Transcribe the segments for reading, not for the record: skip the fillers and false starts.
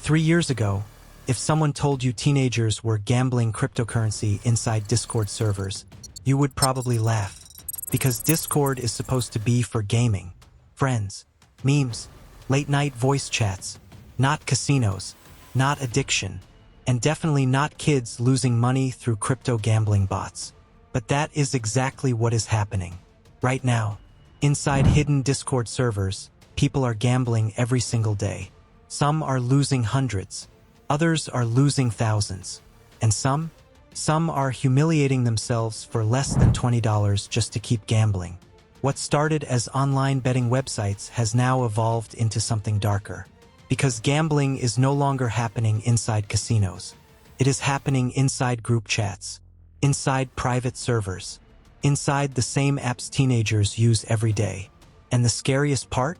3 years ago, if someone told you teenagers were gambling cryptocurrency inside Discord servers, you would probably laugh. Because Discord is supposed to be for gaming, friends, memes, late-night voice chats, not casinos, not addiction, and definitely not kids losing money through crypto gambling bots. But that is exactly what is happening. Right now, inside hidden Discord servers, people are gambling every single day. Some are losing hundreds, others are losing thousands, and some are humiliating themselves for less than $20 just to keep gambling. What started as online betting websites has now evolved into something darker. Because gambling is no longer happening inside casinos. It is happening inside group chats, inside private servers, inside the same apps teenagers use every day. And the scariest part?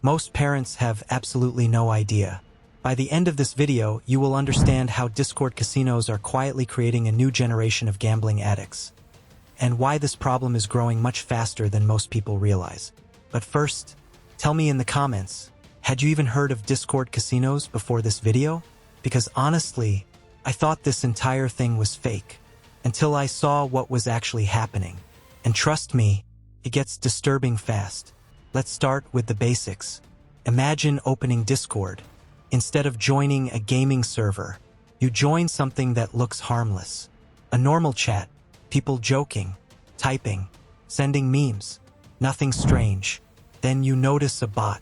Most parents have absolutely no idea. By the end of this video, you will understand how Discord casinos are quietly creating a new generation of gambling addicts, and why this problem is growing much faster than most people realize. But first, tell me in the comments, had you even heard of Discord casinos before this video? Because honestly, I thought this entire thing was fake, until I saw what was actually happening. And trust me, it gets disturbing fast. Let's start with the basics. Imagine opening Discord. Instead of joining a gaming server, you join something that looks harmless. A normal chat, people joking, typing, sending memes, nothing strange. Then you notice a bot.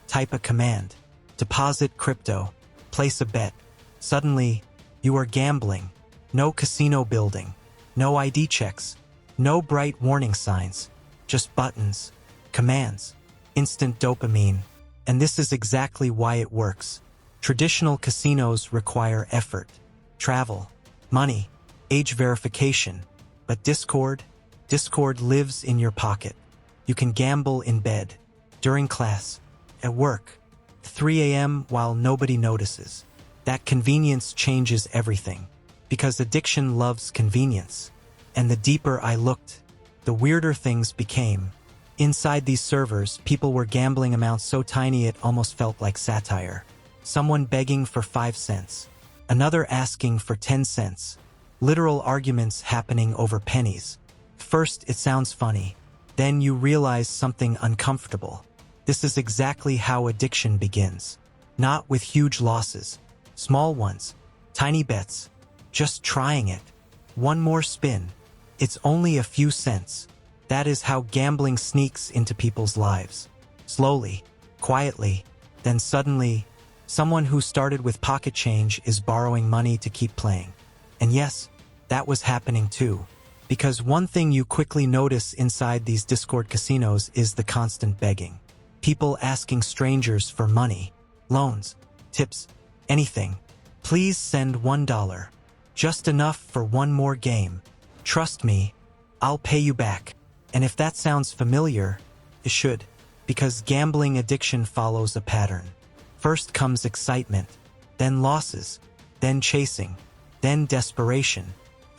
Type a command, deposit crypto, place a bet. Suddenly, you are gambling. No casino building, no ID checks, no bright warning signs, just buttons, commands, instant dopamine. And this is exactly why it works. Traditional casinos require effort, travel, money, age verification. But Discord lives in your pocket. You can gamble in bed, during class, at work, 3 a.m. while nobody notices. That convenience changes everything. Because addiction loves convenience. And the deeper I looked, the weirder things became. Inside these servers, people were gambling amounts so tiny it almost felt like satire. Someone begging for 5 cents. Another asking for 10 cents. Literal arguments happening over pennies. First, it sounds funny. Then you realize something uncomfortable. This is exactly how addiction begins. Not with huge losses. Small ones. Tiny bets. Just trying it. One more spin. It's only a few cents. That is how gambling sneaks into people's lives. Slowly, quietly, then suddenly, someone who started with pocket change is borrowing money to keep playing. And yes, that was happening too. Because one thing you quickly notice inside these Discord casinos is the constant begging. People asking strangers for money, loans, tips, anything. Please send $1. Just enough for one more game. Trust me, I'll pay you back. And if that sounds familiar, it should. Because gambling addiction follows a pattern. First comes excitement, then losses, then chasing, then desperation.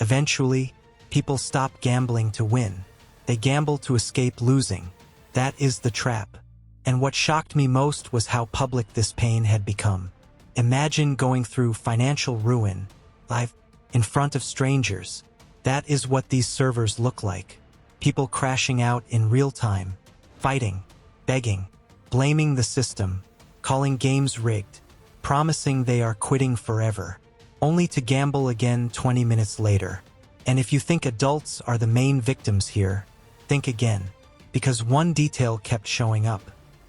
Eventually, people stop gambling to win. They gamble to escape losing. That is the trap. And what shocked me most was how public this pain had become. Imagine going through financial ruin, live, in front of strangers. That is what these servers look like. People crashing out in real time, fighting, begging, blaming the system, calling games rigged, promising they are quitting forever, only to gamble again 20 minutes later. And if you think adults are the main victims here, think again. Because one detail kept showing up.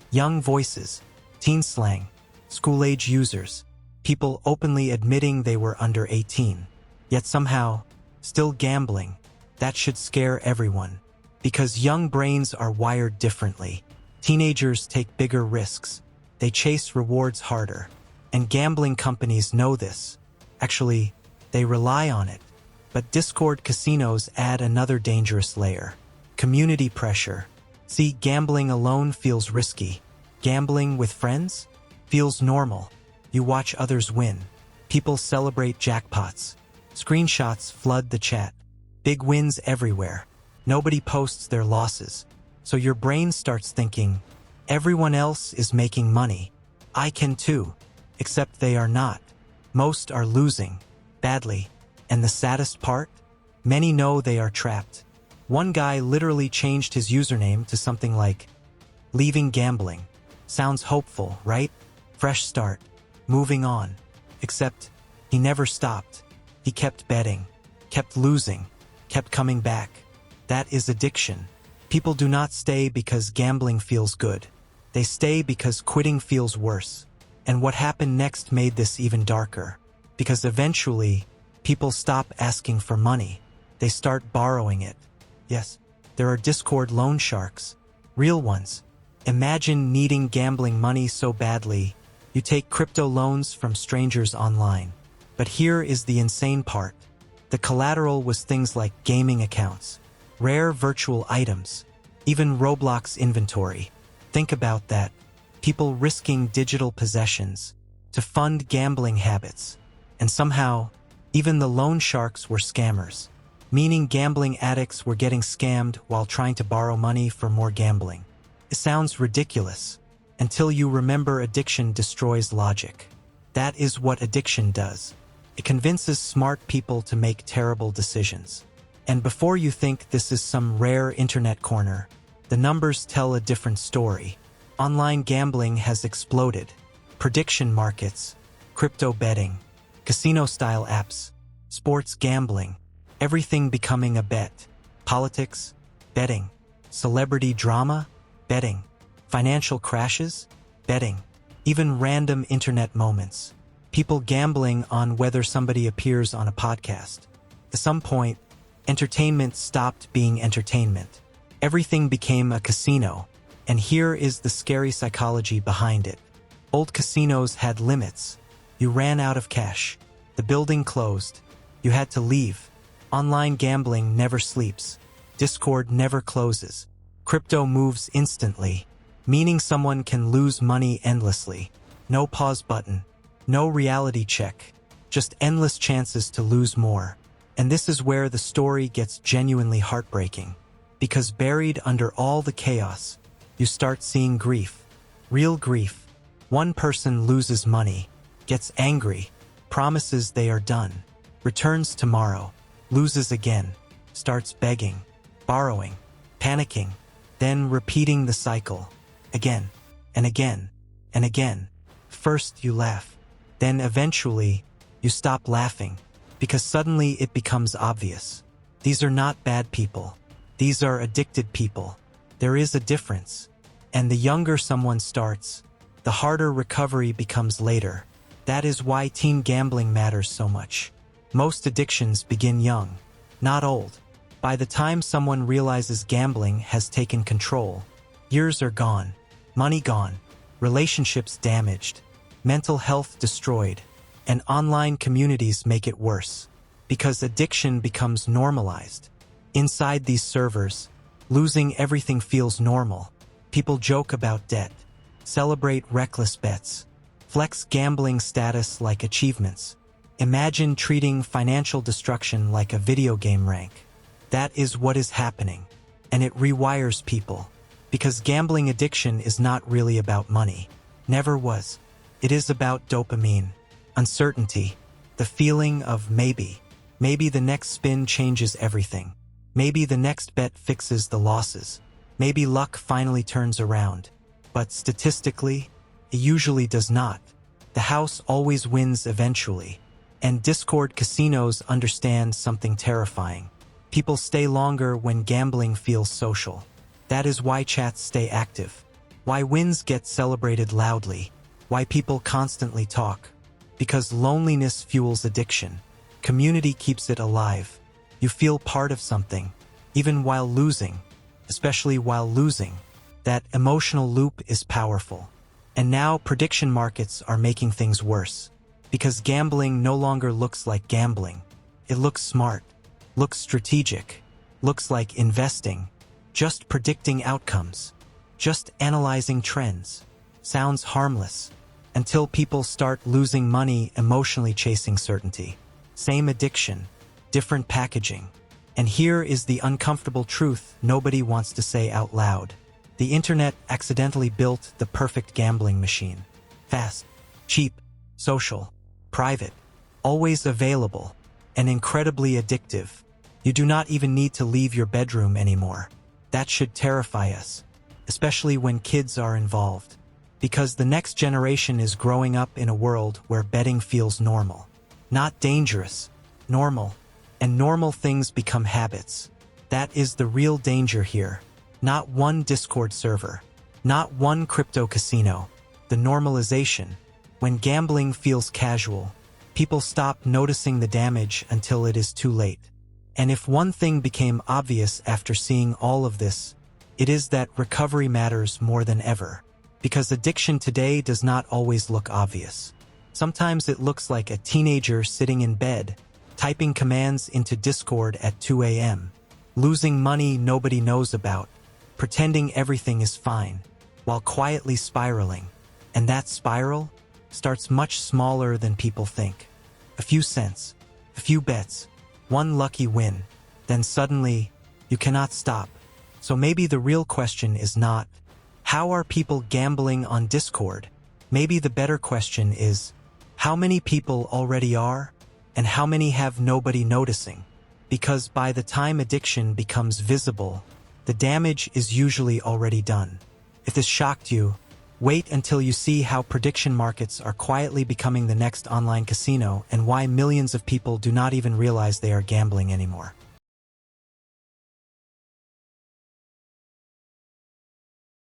Young voices, teen slang, school-age users, people openly admitting they were under 18. Yet somehow, still gambling. That should scare everyone. Because young brains are wired differently. Teenagers take bigger risks. They chase rewards harder. And gambling companies know this. Actually, they rely on it. But Discord casinos add another dangerous layer. Community pressure. See, gambling alone feels risky. Gambling with friends feels normal. You watch others win. People celebrate jackpots. Screenshots flood the chat. Big wins everywhere. Nobody posts their losses. So your brain starts thinking, everyone else is making money. I can too. Except they are not. Most are losing. Badly. And the saddest part? Many know they are trapped. One guy literally changed his username to something like, "Leaving gambling." Sounds hopeful, right? Fresh start. Moving on. Except, he never stopped. He kept betting. Kept losing. Kept coming back. That is addiction. People do not stay because gambling feels good. They stay because quitting feels worse. And what happened next made this even darker. Because eventually, people stop asking for money. They start borrowing it. Yes, there are Discord loan sharks. Real ones. Imagine needing gambling money so badly, you take crypto loans from strangers online. But here is the insane part. The collateral was things like gaming accounts, rare virtual items, even Roblox inventory. Think about that. People risking digital possessions to fund gambling habits. And somehow, even the loan sharks were scammers, meaning gambling addicts were getting scammed while trying to borrow money for more gambling. It sounds ridiculous until you remember addiction destroys logic. That is what addiction does. It convinces smart people to make terrible decisions. And before you think this is some rare internet corner, the numbers tell a different story. Online gambling has exploded. Prediction markets, crypto betting, casino-style apps, sports gambling, everything becoming a bet. Politics, betting. Celebrity drama, betting. Financial crashes, betting. Even random internet moments. People gambling on whether somebody appears on a podcast. At some point, entertainment stopped being entertainment. Everything became a casino. And here is the scary psychology behind it. Old casinos had limits. You ran out of cash. The building closed. You had to leave. Online gambling never sleeps. Discord never closes. Crypto moves instantly, meaning someone can lose money endlessly. No pause button. No reality check. Just endless chances to lose more. And this is where the story gets genuinely heartbreaking. Because buried under all the chaos, you start seeing grief. Real grief. One person loses money, gets angry, promises they are done, returns tomorrow, loses again, starts begging, borrowing, panicking, then repeating the cycle, again, and again, and again. First you laugh, then eventually you stop laughing, because suddenly it becomes obvious. These are not bad people. These are addicted people. There is a difference. And the younger someone starts, the harder recovery becomes later. That is why teen gambling matters so much. Most addictions begin young, not old. By the time someone realizes gambling has taken control, years are gone, money gone, relationships damaged, mental health destroyed, and online communities make it worse. Because addiction becomes normalized. Inside these servers, losing everything feels normal. People joke about debt, celebrate reckless bets, flex gambling status like achievements. Imagine treating financial destruction like a video game rank. That is what is happening, and it rewires people. Because gambling addiction is not really about money. Never was. It is about dopamine, uncertainty, the feeling of maybe. Maybe the next spin changes everything. Maybe the next bet fixes the losses. Maybe luck finally turns around. But statistically, it usually does not. The house always wins eventually. And Discord casinos understand something terrifying. People stay longer when gambling feels social. That is why chats stay active. Why wins get celebrated loudly. Why people constantly talk. Because loneliness fuels addiction. Community keeps it alive. You feel part of something, even while losing, especially while losing. That emotional loop is powerful. And now prediction markets are making things worse. Because gambling no longer looks like gambling. It looks smart, looks strategic, looks like investing, just predicting outcomes, just analyzing trends. Sounds harmless, until people start losing money emotionally chasing certainty. Same addiction, different packaging. And here is the uncomfortable truth nobody wants to say out loud. The internet accidentally built the perfect gambling machine. Fast, cheap, social, private, always available, and incredibly addictive. You do not even need to leave your bedroom anymore. That should terrify us, especially when kids are involved, because the next generation is growing up in a world where betting feels normal. Not dangerous, normal, and normal things become habits. That is the real danger here. Not one Discord server, not one crypto casino. The normalization. When gambling feels casual, people stop noticing the damage until it is too late. And if one thing became obvious after seeing all of this, it is that recovery matters more than ever. Because addiction today does not always look obvious. Sometimes it looks like a teenager sitting in bed, typing commands into Discord at 2 a.m., losing money nobody knows about, pretending everything is fine, while quietly spiraling. And that spiral starts much smaller than people think. A few cents, a few bets, one lucky win, then suddenly, you cannot stop. So maybe the real question is not, how are people gambling on Discord? Maybe the better question is, how many people already are, and how many have nobody noticing? Because by the time addiction becomes visible, the damage is usually already done. If this shocked you, wait until you see how prediction markets are quietly becoming the next online casino and why millions of people do not even realize they are gambling anymore.